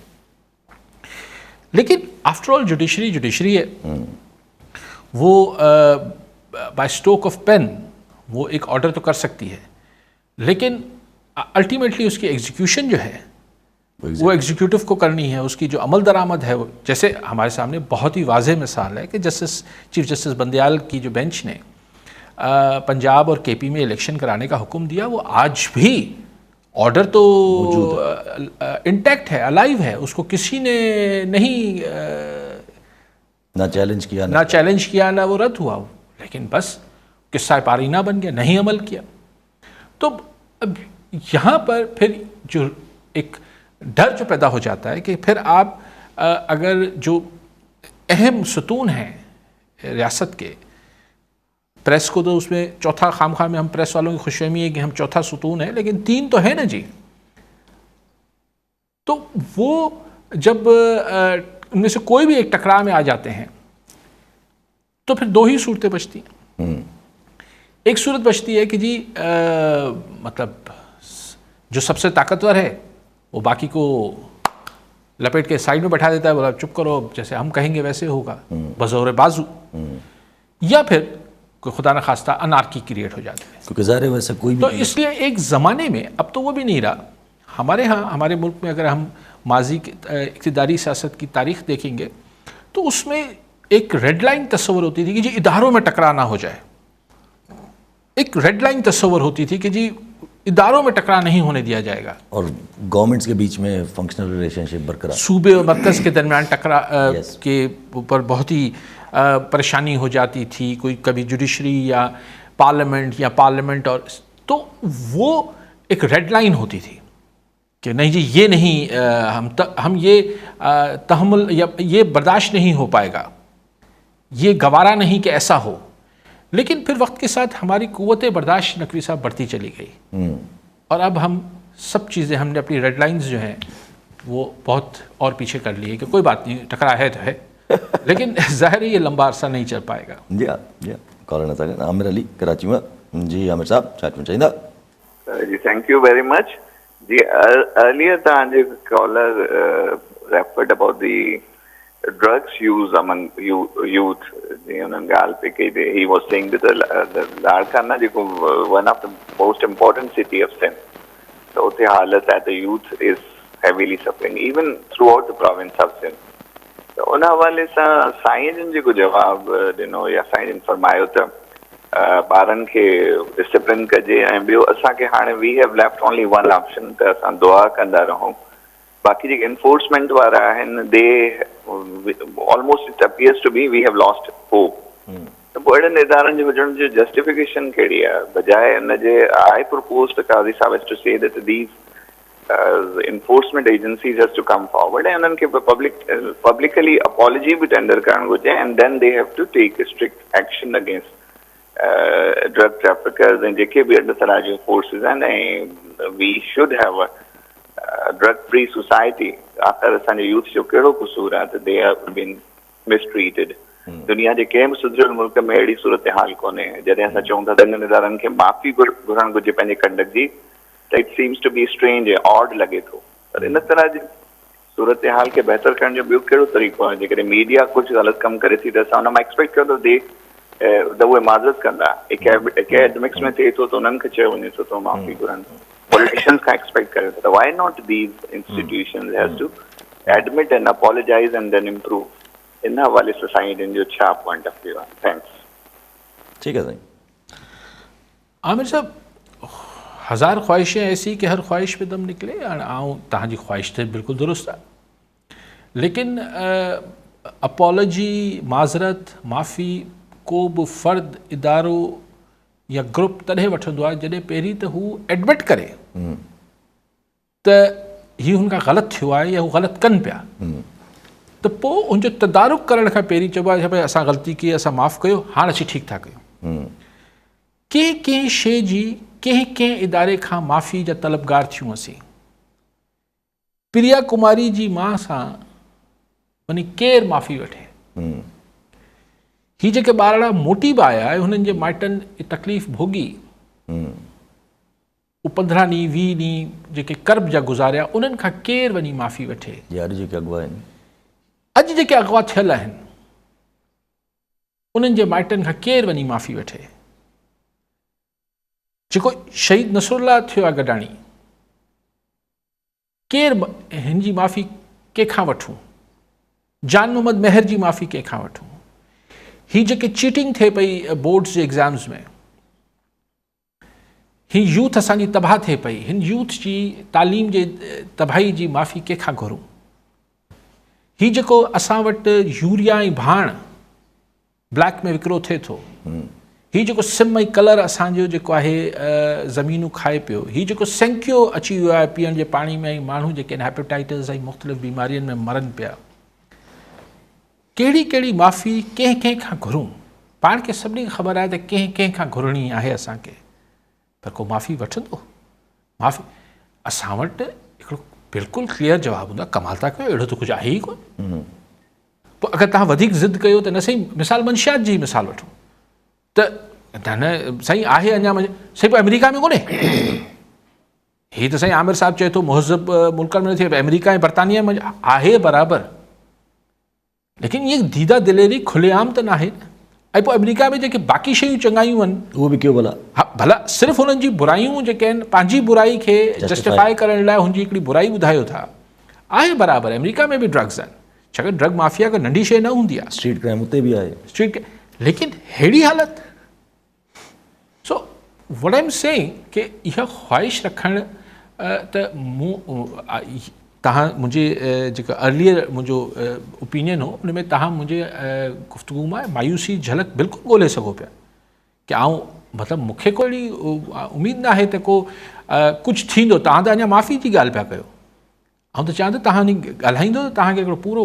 لیکن آفٹر آل جوڈیشری ہے، وہ بائی اسٹروک آف پین وہ ایک آرڈر تو کر سکتی ہے، لیکن الٹیمیٹلی اس کی ایگزیکیوشن جو ہے وہ ایگزیکیوٹو کو کرنی ہے. اس کی جو عمل درآمد ہے، وہ جیسے ہمارے سامنے بہت ہی واضح مثال ہے کہ چیف جسٹس بندیال کی جو بینچ نے پنجاب اور کے پی میں الیکشن کرانے کا حکم دیا، وہ آج بھی آرڈر تو انٹیکٹ ہے، الائیو ہے، اس کو کسی نے نہیں نہ چیلنج کیا نہ وہ رد ہوا، لیکن بس قصہ پارینہ بن گیا، نہیں عمل کیا. تو اب یہاں پر پھر جو ایک ڈر جو پیدا ہو جاتا ہے کہ پھر آپ اگر جو اہم ستون ہیں ریاست کے، پریس کو تو اس میں چوتھا، خام میں ہم پریس والوں کی خوش فہمی ہے کہ ہم چوتھا ستون ہے، لیکن 3 تو ہے نا جی. تو وہ جب ان میں سے کوئی بھی ایک ٹکراء میں آ جاتے ہیں تو پھر 2 ہی صورتیں بچتی ہیں. ایک صورت بچتی ہے کہ جی مطلب جو سب سے طاقتور ہے وہ باقی کو لپیٹ کے سائڈ میں بیٹھا دیتا ہے، بولا چپ کرو، جیسے ہم کہیں گے ویسے ہوگا، بزور بازو. یا پھر کوئی خدا نخواستہ انارکی کریٹ ہو جاتی ہے، کیونکہ ظاہر ہے ویسا کوئی بھی. تو اس لیے ایک زمانے میں، اب تو وہ بھی نہیں رہا ہمارے ہاں، ہمارے ملک میں اگر ہم ماضی کی اقتداری سیاست کی تاریخ دیکھیں گے تو اس میں ایک ریڈ لائن تصور ہوتی تھی کہ جی اداروں میں ٹکرا نہ ہو جائے. ایک ریڈ لائن تصور ہوتی تھی کہ جی اداروں میں ٹکرا نہیں ہونے دیا جائے گا، اور گورنمنٹس کے بیچ میں فنکشنل ریلیشن شپ برقرار، صوبے اور مرکز کے درمیان ٹکرا کے اوپر بہت ہی پریشانی ہو جاتی تھی. کوئی کبھی جوڈیشری یا پارلیمنٹ اور تو وہ ایک ریڈ لائن ہوتی تھی کہ نہیں جی یہ نہیں، ہم یہ تحمل یا یہ برداشت نہیں ہو پائے گا، یہ گوارا نہیں کہ ایسا ہو. لیکن پھر وقت کے ساتھ ہماری قوت برداشت نقوی صاحب بڑھتی چلی گئی، اور اب ہم سب چیزیں، ہم نے اپنی ریڈ لائنز جو ہیں وہ بہت اور پیچھے کر لی ہے کہ کوئی بات نہیں، ٹکرا ہے تو ہے، لیکن ظاہر ہے یہ لمبا عرصہ نہیں چل پائے گا. جی کالر نہ عامر علی کراچی میں. جی عامر صاحب چاٹ میں چاہیے. جی تھینک یو ویری مچ. جی ارلیئر تھا caller referred about the drugs use among youth. He was saying that the Larkana, one of the most important city of Sindh, so the halat that the youth is heavily suffering even throughout the province of Sindh. So un hawale sa science ko jawab dino ya science farmayo ta baran ke discipline ka je and bio asa ke hane we have left only one option, ta asan dua kanda raho. Baki jo enforcement wala hai, they almost it appears to be we have lost hope. تو بڑے ندارن جو justification کیڑی ہے بجائے نجے I proposed to Qazi Sawis to say that these enforcement agencies has to come forward and unke publicly apology भी tender Karan go and then they have to take a strict action against drug traffickers and जेके भी under forces and we should have a drug free society. आखिर असांजे youth जो कहिड़ो कसूर आहे त they have been mistreated. दुनिया जे कंहिं बि सुधरियल मुल्क में अहिड़ी सूरत हाल कोन्हे जॾहिं असां चऊं था दंगनि इदारनि खे माफ़ी घुरणु घुरिजे पंहिंजे कंडक्ट जी, it seems to be strange ऐं ऑड लॻे थो, पर इन तरह जी सूरत हाल खे बहितर करण जो ॿियो कहिड़ो तरीक़ो आहे? जेकॾहिं मीडिया कुझु ग़लति कमु करे थी त असां हुन मां एक्सपेक्ट कयूं त उहे माज़रत कंदा। एकेडमिक्स में थिए थो त उन्हनि खे चयो वञे थो त माफ़ी घुरनि, पॉलिटिशियंस खां एक्सपेक्ट करे थो, त why not these institutions has to admit and apologise and then improve? इन हवाले सां साईं जिन जो छा पॉइंट ऑफ व्यू आहे? थैंक्स। ठीक है साईं। आमिर साहब, हज़ार ख्वाहिशें ऐसी कि हर ख्वाहिश पे दम निकले, तहांजी ख्वाहिश तो बिल्कुल दुरुस्त है, लेकिन अपॉलोजी, माज़रत, माफ़ी को भी फ़र्द, इदारो या ग्रुप तॾहिं वठंदो आहे जॾहिं पहिरीं त हू एडमिट करे त हीउ हुनखां ग़लति थियो आहे या हू ग़लति कनि पिया, त पोइ उनजो तदारुक करण खां पहिरीं चइबो आहे भई असां ग़लती कई, असां माफ़ु कयो, हाणे असीं ठीकु था कयूं। कंहिं शइ जी कंहिं इदारे खां माफ़ी जा तलबगार थियूं असीं। प्रिया कुमारी जी मां सां वञी केरु माफ़ी वठे? ही जेके ॿारड़ा मोटी बि आया आहे हुननि जे माइटनि तकलीफ़ भोगी, उ 15 ॾींहं 20 ॾींहं जेके कर्ब जा गुज़ारिया, उन्हनि खां केरु वञी माफ़ी वठे? अॼु जेके अॻुवा आहिनि, अॼु जेके अगवा थियल आहिनि उन्हनि जे माइटनि खां केरु वञी माफ़ी वठे? जेको शहीद नसरुल्लाह थियो आहे गडाणी, केरु हिन जी माफ़ी कंहिंखां वठूं? जान मोहम्मद मेहर जी माफ़ी कंहिंखां वठूं? ही जेके चीटिंग थिए पई बोर्ड्स जे एग्ज़ाम्स में, ही यूथ असांजी तबाह थिए पई, हिन यूथ जी तालीम जे तबाही जी माफ़ी कंहिंखां घुरूं? ही जेको असां वटि यूरिया ऐं भाण ब्लैक में विकिरो थिए थो, ही जेको सिम ऐं कलर असांजो जेको आहे ज़मीनूं खाए पियो, ही जेको सेंकियो अची वियो आहे पीअण जे पाणी में, ऐं माण्हू जेके हेपेटाइटिस ऐं मुख़्तलिफ़ बीमारियुनि में मरनि पिया, कहिड़ी कहिड़ी माफ़ी कंहिं खां घुरूं? पाण खे सभिनी खे ख़बर आहे त कंहिं खां घुरणी आहे असांखे, पर को माफ़ी वठंदो? माफ़ी असां वटि हिकिड़ो बिल्कुलु क्लियर जवाबु हूंदो आहे, कमाल था कयो, अहिड़ो त कुझु आहे ई कोन। पोइ अगरि तव्हां वधीक ज़िद कयो त न सही, मिसाल मंशियात जी मिसाल वठूं त न साईं आहे अञा साईं, पोइ अमेरिका में कोन्हे? हीअ त साईं आमिर साहिबु चए थो मुहज़ब मुल्कनि में न थिए, अमेरिका ऐं बरतानिया में आहे बराबरि, लेकिन ईअं दीदा दिलेरी खुलेआम त न आहे। ऐं पोइ अमेरिका में जेके बाक़ी शयूं चङायूं आहिनि उहो बि कयो भला। हा भला, सिर्फ़ु हुननि जी बुरायूं जेके आहिनि, पंहिंजी बुराई खे जस्टिफाई करण लाइ हुनजी हिकिड़ी बुराई ॿुधायो था, आहे बराबरि। अमेरिका में बि ड्रग्स आहिनि, छाकाणि ड्रग माफ़िया का नंढी शइ न हूंदी आहे, स्ट्रीट क्राइम उते बि आहे, स्ट्रीट, लेकिन अहिड़ी हालत। So what I am saying कि इहा ख्वाहिश रखणु त मूं तव्हां मुंहिंजे जेका अर्लियर मुंहिंजो ओपिनियन हो उन में तव्हां मुंहिंजे गुफ़्तगू मां मायूसी झलक बिल्कुलु ॻोल्हे सघो पिया कि मतिलबु मूंखे को अहिड़ी उमेदु न आहे त को कुझु थींदो। तव्हां त अञा माफ़ी जी ॻाल्हि पिया कयो, त चवां त तव्हां ॻाल्हाईंदो त तव्हांखे हिकिड़ो पूरो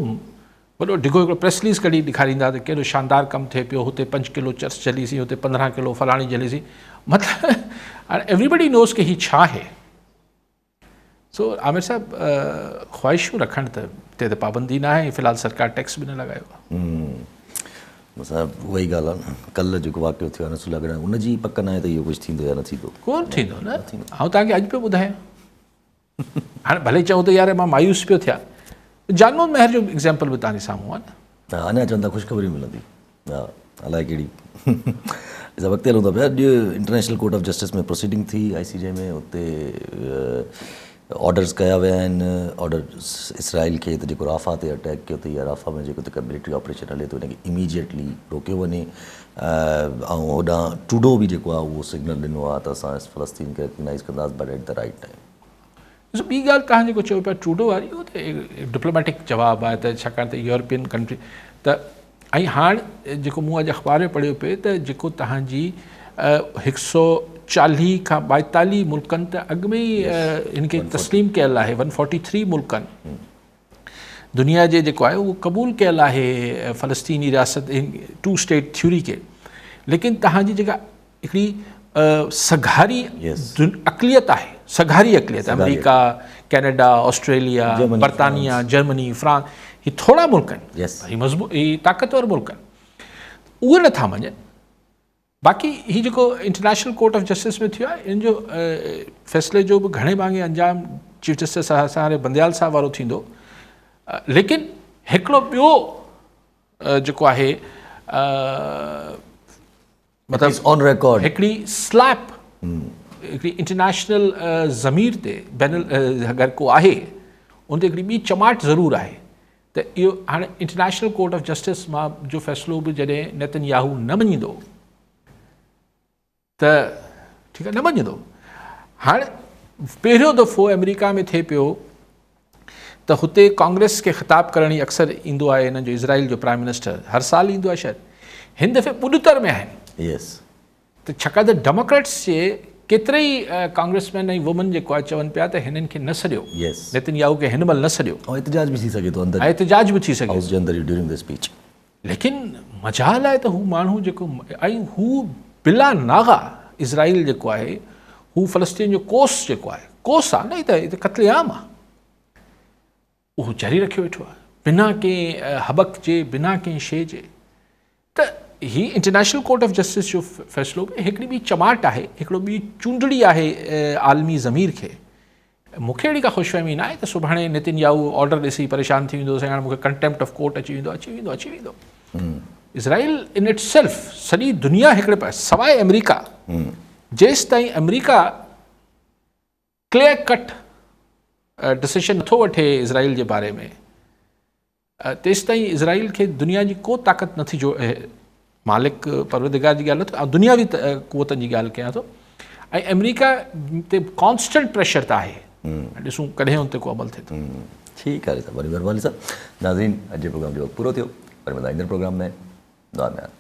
वॾो डिघो हिकिड़ो प्रेस रिलीज़ कढी ॾेखारींदा त कहिड़ो शानदार कमु थिए पियो, हुते 5 किलो चर्च जलीसीं, हुते 15 किलो फलाणी जलीसीं, मतिलबु हाणे एवरीबडी नोज़ कि हीअ छा आहे। सो आमिर साहब, ख्वाहिशूं रखणु ते त पाबंदी न आहे, फ़िलहाल सरकार टैक्स बि न लॻायो आहे। साहिबु उहा ई ॻाल्हि आहे न, कल्ह जेको वाक़ियो थियो आहे नसरुल्लाह गडाणी, उनजी पक न आहे त इहो कुझु थींदो या न थींदो, कोन थींदो न। आउं तव्हांखे अॼु पियो ॿुधायां, हाणे भले चऊं त यार मां मायूस पियो थिया, जान मोहम्मद मेहर जो एग्ज़ाम्पल बि तव्हांजे साम्हूं आहे न। हा, अञा चवनि था ख़ुशख़बरी मिलंदी, हा अलाए कहिड़ी। असां वक़्तु हलूं था पिया, अॼु इंटरनेशनल कोर्ट ऑफ जस्टिस में प्रोसीडिंग थी ICJ में, उते ऑर्डर्स कया विया आहिनि, ऑर्डर इसराइल खे त जेको राफ़ा ते अटैक कयो अथई या राफ़ा में जेको त मिलिट्री ऑपरेशन हले थो उनखे इमीजिएटली रोकियो वञे, ऐं होॾां ट्रूडो बि जेको आहे उहो सिग्नल ॾिनो आहे त असां फ़लस्तीन खे रिकग्नाइज़ कंदासीं but at the right time. ॾिसो, ॿी ॻाल्हि तव्हां जेको चयो पिया ट्रूडो वारी, उहो त डिप्लोमेटिक जवाबु आहे, त छाकाणि त यूरोपियन कंट्री त, ऐं हाणे जेको मूं अॼु अख़बार में पढ़ियो पिए त जेको तव्हांजी 140 खां 42 मुल्कनि त अॻु में ई हिनखे तस्लीम कयल आहे, 143 मुल्कनि दुनिया जे जेको आहे उहो क़बूल कयल आहे फ़लस्तीनी रियासत 2 स्टेट थ्योरी खे, लेकिन तव्हांजी जेका हिकिड़ी सघारी अक़लियत आहे, सघारी अक़लियत, अमेरिका, कैनेडा, ऑस्ट्रेलिया, बरतानिया, जर्मनी, फ्रांस, ही थोरा मुल्क आहिनि, ही मज़बूत, ही ताक़तवर मुल्क आहिनि, उहे नथा मञनि। बाक़ी ही जेको इंटरनेशनल कोर्ट ऑफ जस्टिस में थियो आहे इन जो फ़ैसिले जो बि घणे भाङे अंजाम चीफ जस्टिस असां बंदयाल साहब वारो थींदो, लेकिन हिकिड़ो ॿियो जेको आहे मतिलबु ऑन रिकॉर्ड हिकिड़ी स्लैप हिकिड़ी इंटरनेशनल ज़मीर ते अगरि को आहे उन ते हिकिड़ी ॿी चमाट ज़रूरु आहे त इहो हाणे इंटरनेशनल कोर्ट ऑफ जस्टिस मां जो फ़ैसिलो बि जॾहिं नेतन्याहू न मञींदो त ठीकु आहे, न मञींदो। हाणे पहिरियों दफ़ो अमेरिका में थिए पियो त हुते कांग्रेस खे ख़िताब करण ई अक्सर ईंदो आहे हिन जो इज़राइल जो प्राइम मिनिस्टर, हर साल ईंदो आहे शायदि, हिन दफ़े ॿुॾतर में आहिनि। यस त छाकाणि त डेमोक्रेट्स जे केतिरे ई कांग्रेसमैन ऐं वुमन जेको आहे चवनि पिया त हिननि खे न सॾियो, यस नेतन्याहू खे हिन महिल न सॾियो, ऐं एहतजाज बि थी सघे थो अंदरि, एहतजाज बि थी सघे हाउस जे अंदरि ड्यूरिंग द स्पीच। लेकिन मजाल आहे त हू माण्हू जेको ऐं हू बिला नागा इज़राइल जेको आहे हू फ़लस्तीन जो कोस जेको आहे, कोस आहे न, त क़त्लेआम आहे, उहो जारी रखियो वेठो आहे बिना कंहिं हबक जे, बिना कंहिं शइ जे। त ही इंटरनेशनल कोर्ट ऑफ जस्टिस जो फ़ैसिलो बि हिकिड़ी ॿी चमाट आहे, हिकिड़ो ॿी चूंडड़ी आहे आलमी ज़मीर खे। मूंखे अहिड़ी का ख़ुशफ़हमी न आहे त सुभाणे नेतन्याहू ऑर्डर ॾिसी परेशान थी वेंदो, हाणे मूंखे कंटेम्प्ट ऑफ कोर्ट अची वेंदो। इज़राइल इन इट सेल्फ सॼी दुनिया हिकिड़े पासे सवाइ अमेरिका, जेसि ताईं अमेरिका क्लियर कट डिसीशन नथो वठे इज़राइल जे बारे में, तेसि ताईं इज़राइल खे दुनिया जी को ताक़त नथी जो मालिक परवरदिगार जी ॻाल्हि नथो, दुनियावी क़ुवतनि जी ॻाल्हि कयां थो, ऐं अमेरिका ते कॉन्स्टेंट प्रेशर त आहे, ॾिसूं कॾहिं हुन ते को अमल थिए थो। ठीकु आहे साहब, वरी महिरबानी साहब। नाज़रीन, अॼु जे प्रोग्राम जो वक़्तु पूरो थियो, वरी मिलंदा ईंदड़ प्रोग्राम में। दुआ में।